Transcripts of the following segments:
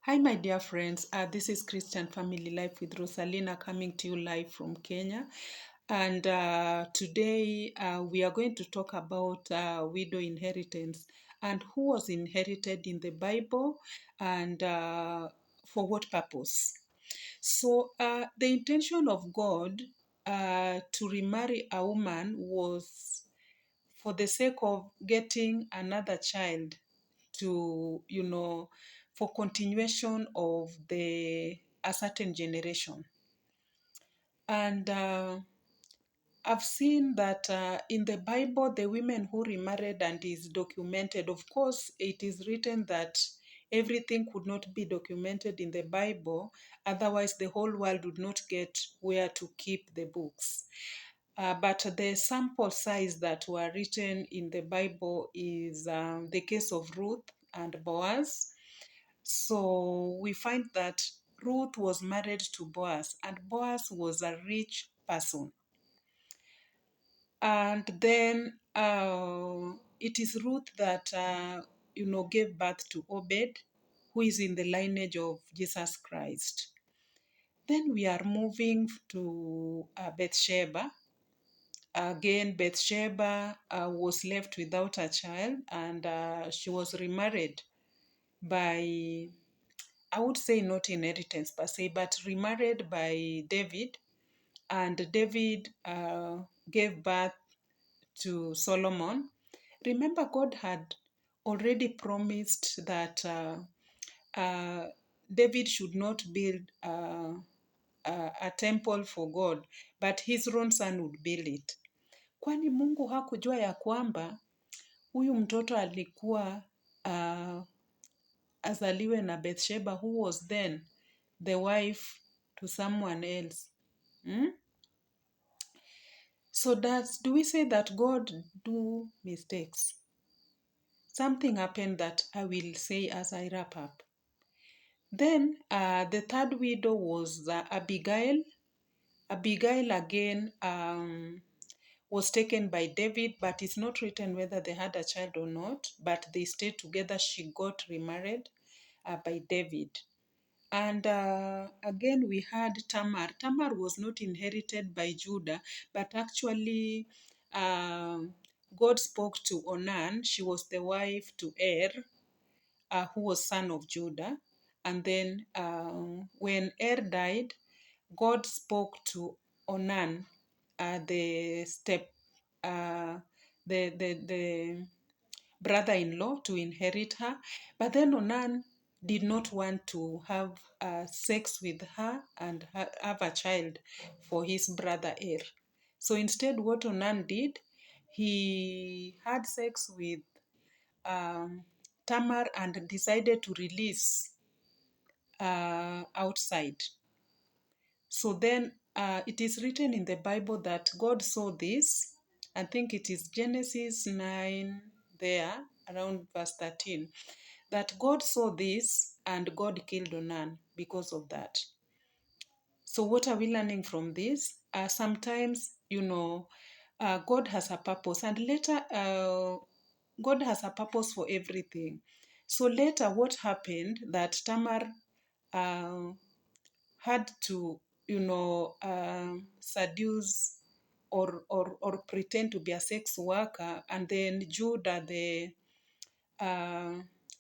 Hi, my dear friends. This is Christian Family Life with Rosalina coming to you live from Kenya. And today we are going to talk about widow inheritance and who was inherited in the Bible and for what purpose. So, the intention of God to remarry a woman was for the sake of getting another child to, for continuation of a certain generation. And I've seen that in the Bible, the women who remarried and is documented. Of course, it is written that everything could not be documented in the Bible, otherwise, the whole world would not get where to keep the books. But the sample size that were written in the Bible is the case of Ruth and Boaz. So we find that Ruth was married to Boaz, and Boaz was a rich person. And then it is Ruth that gave birth to Obed, who is in the lineage of Jesus Christ. Then we are moving to Bathsheba. Again, Bathsheba was left without a child, and she was remarried by, I would say not inheritance per se, but remarried by David. And David gave birth to Solomon. Remember, God had already promised that David should not build a temple for God, but his own son would build it. Kwani Mungu hakujua ya kwamba huyu mtoto alikuwa azaliwe na Bathsheba, who was then the wife to someone else. So do we say that God do mistakes? Something happened that I will say as I wrap up. Then the third widow was Abigail. Abigail again was taken by David, but it's not written whether they had a child or not, but they stayed together. She got remarried by David. And again, we had Tamar. Tamar was not inherited by Judah, but actually, God spoke to Onan. She was the wife to who was son of Judah. And then when died, God spoke to Onan, the the brother-in-law, to inherit her. But then Onan did not want to have sex with her and have a child for his brother So instead, what Onan did, he had sex with Tamar and decided to release outside. So then it is written in the Bible that God saw this. I think it is Genesis 9 there, around verse 13, that God saw this and God killed Onan because of that. So what are we learning from this? Sometimes, God has a purpose, and later God has a purpose for everything. So later, what happened that Tamar had to, seduce or pretend to be a sex worker, and then Judah, the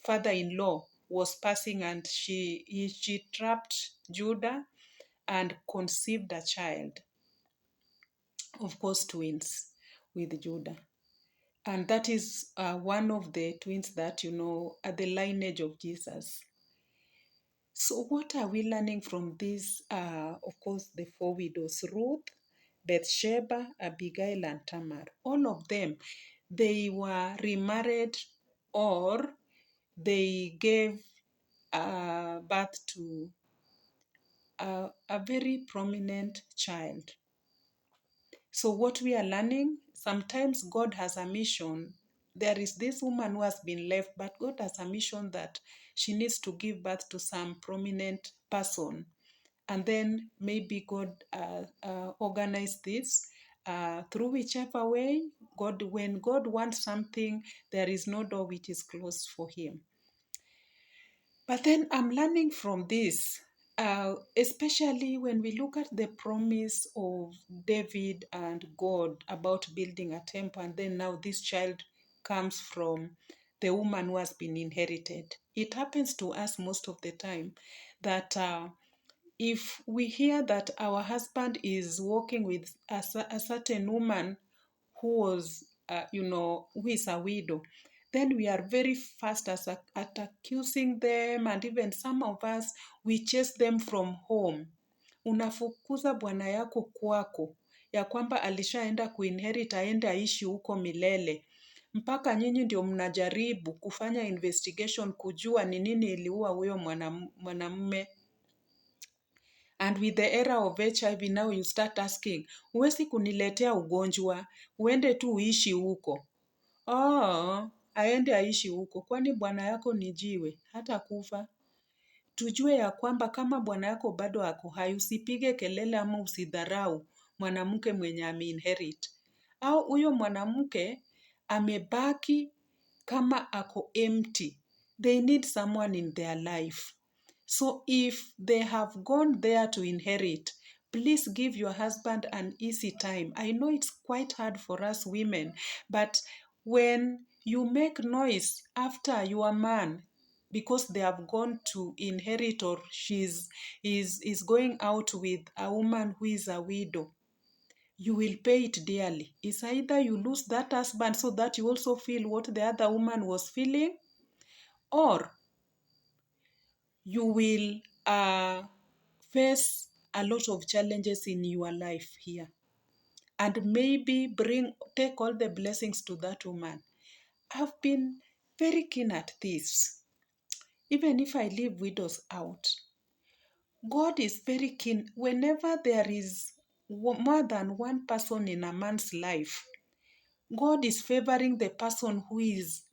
father-in-law, was passing, and she trapped Judah and conceived a child, of course twins, with Judah. And that is one of the twins that, are the lineage of Jesus. So what are we learning from this? Of course, the four widows, Ruth, Bathsheba, Abigail, and Tamar. All of them, they were remarried or they gave birth to a very prominent child. So what we are learning, sometimes God has a mission. There is this woman who has been left, but God has a mission that she needs to give birth to some prominent person. And then maybe God organized this through whichever way. When God wants something, there is no door which is closed for him. But then I'm learning from this, especially when we look at the promise of David and God about building a temple, and then now this child comes from the woman who has been inherited. It happens to us most of the time that if we hear that our husband is working with a certain woman who was, who is a widow, then we are very fast at accusing them, and even some of us, we chase them from home. Unafukuza bwana yako kwako, ya kwamba alishaenda kuinherit, aende aishi huko milele, mpaka nyinyi ndio mnajaribu kufanya investigation kujua ni nini iliua huyo mwanamume. And with the era of HIV now you start asking, huwezi kuniletea ugonjwa, uende tu uishi huko. Aende aishi huko, kwani bwana yako ni jiwe, hata kufa. Tujue ya kwamba kama bwana yako bado ako hai, usipige kelele ama usidharau mwanamke mwenye ameinherit. Au huyo mwanamke amebaki kama ako empty. They need someone in their life. So if they have gone there to inherit, please give your husband an easy time. I know it's quite hard for us women, but when you make noise after your man because they have gone to inherit, or is going out with a woman who is a widow, you will pay it dearly. It's either you lose that husband so that you also feel what the other woman was feeling, or you will face a lot of challenges in your life here, and maybe take all the blessings to that woman. I've been very keen at this. Even if I leave widows out, God is very keen. Whenever there is more than one person in a man's life, God is favoring the person who is,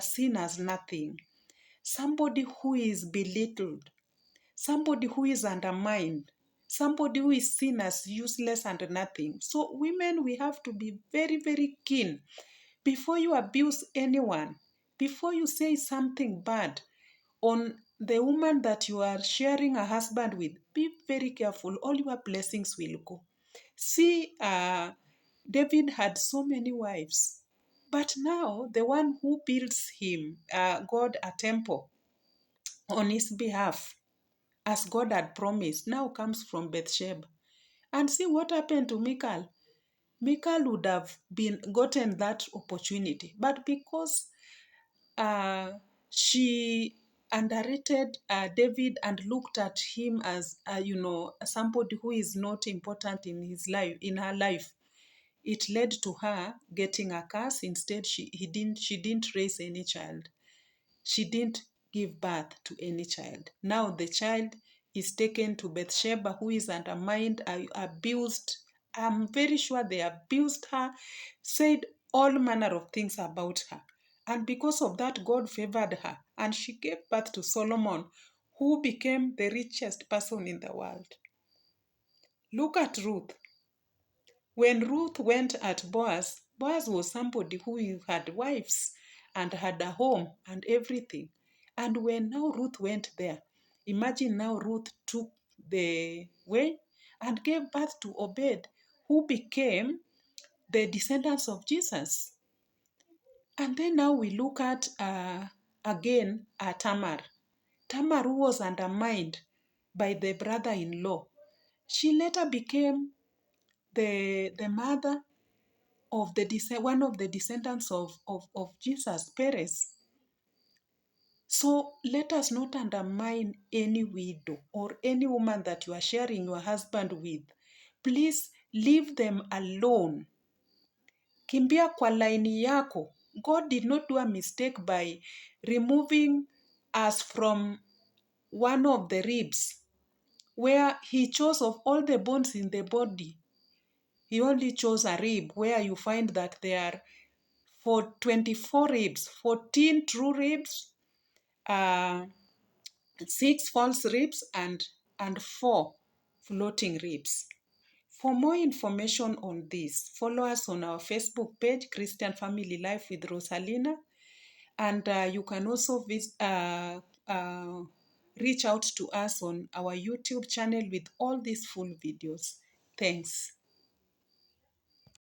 seen as nothing, somebody who is belittled, somebody who is undermined, somebody who is seen as useless and nothing. So women, we have to be very, very keen. Before you abuse anyone, before you say something bad on the woman that you are sharing a husband with, be very careful. All your blessings will go. See, David had so many wives, but now the one who builds him, God, a temple on his behalf, as God had promised, now comes from Bathsheba. And see what happened to Michal. Michal would have gotten that opportunity, but because she underrated David and looked at him as somebody who is not important in his life, in her life, it led to her getting a curse. Instead, she didn't raise any child. She didn't give birth to any child. Now the child is taken to Bathsheba, who is undermined, abused. I'm very sure they abused her, said all manner of things about her. And because of that, God favored her. And she gave birth to Solomon, who became the richest person in the world. Look at Ruth. When Ruth went at Boaz, Boaz was somebody who had wives and had a home and everything. And when now Ruth went there, imagine now Ruth took the way and gave birth to Obed, who became the descendants of Jesus. And then now we look at again Tamar. Tamar, who was undermined by the brother-in-law. She later became the mother of one of the descendants of Jesus, Perez. So let us not undermine any widow or any woman that you are sharing your husband with. Please leave them alone. Kimbia kwa laini yako. God did not do a mistake by removing us from one of the ribs, where he chose of all the bones in the body. He only chose a rib, where you find that there are for 24 ribs, 14 true ribs, 6 false ribs, and 4 floating ribs. For more information on this, follow us on our Facebook page, Christian Family Life with Rosalina. And you can also reach out to us on our YouTube channel with all these full videos. Thanks.